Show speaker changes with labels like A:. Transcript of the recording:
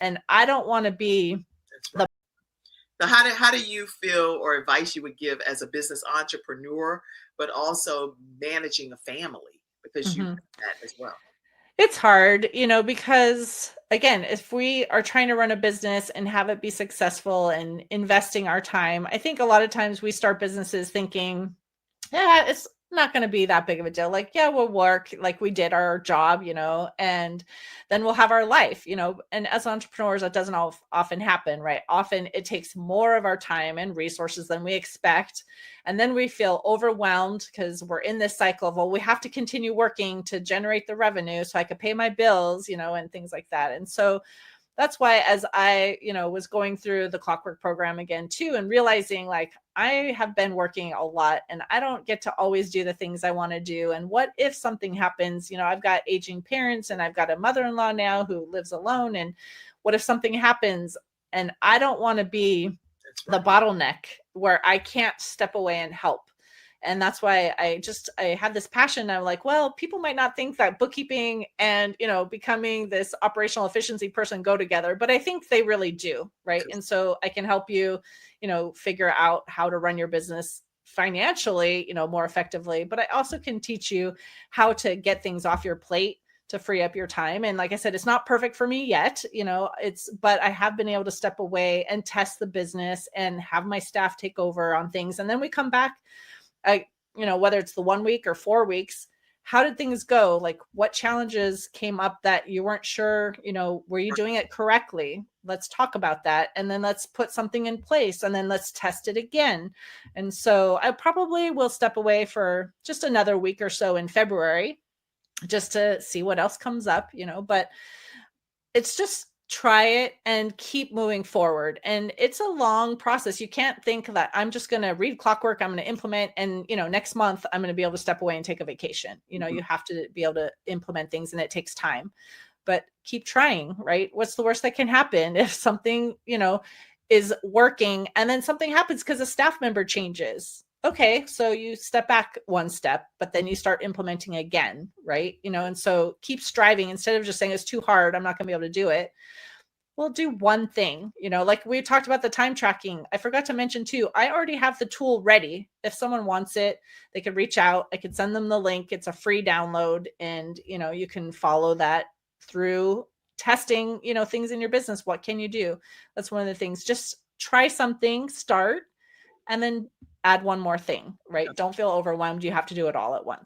A: And I don't want to be
B: That's right.
A: the
B: So how do you feel, or advice you would give as a business entrepreneur, but also managing a family, because you
A: Mhm.
B: have that as well?
A: It's hard, because again, if we are trying to run a business and have it be successful and investing our time, I think a lot of times we start businesses thinking, yeah, it's not going to be that big of a deal. Like, yeah, we'll work like we did our job, and then we'll have our life, and as entrepreneurs, that doesn't often happen, right? Often it takes more of our time and resources than we expect. And then we feel overwhelmed because we're in this cycle of, well, we have to continue working to generate the revenue so I could pay my bills, and things like that. And so that's why, as I, was going through the Clockwork program again too, and realizing like I have been working a lot and I don't get to always do the things I want to do. And what if something happens? I've got aging parents and I've got a mother-in-law now who lives alone. And what if something happens? And I don't want to be
B: That's
A: the
B: right.
A: bottleneck where I can't step away and help. And that's why I had this passion. I'm like, well, people might not think that bookkeeping and, becoming this operational efficiency person go together, but I think they really do. Right. And so I can help you, figure out how to run your business financially, more effectively, but I also can teach you how to get things off your plate to free up your time. And like I said, it's not perfect for me yet, but I have been able to step away and test the business and have my staff take over on things. And then we come back, I, whether it's the 1 week or 4 weeks, how did things go? Like, what challenges came up that you weren't sure, were you doing it correctly? Let's talk about that. And then let's put something in place and then let's test it again. And so I probably will step away for just another week or so in February just to see what else comes up, but it's just try it and keep moving forward. And it's a long process. You can't think that I'm just going to read Clockwork, I'm going to implement, and next month I'm going to be able to step away and take a vacation.
B: Mhm.
A: You have to be able to implement things and it takes time. But keep trying, right? What's the worst that can happen if something, is working and then something happens because a staff member changes? Okay, so you step back one step, but then you start implementing again, right? And so keep striving instead of just saying it's too hard, I'm not going to be able to do it. We'll do one thing, like we talked about the time tracking. I forgot to mention too, I already have the tool ready. If someone wants it, they could reach out. I could send them the link. It's a free download and, you can follow that through testing, things in your business. What can you do? That's one of the things. Just try something, start, and then add one more thing, right? Don't feel overwhelmed. You have to do it all at once.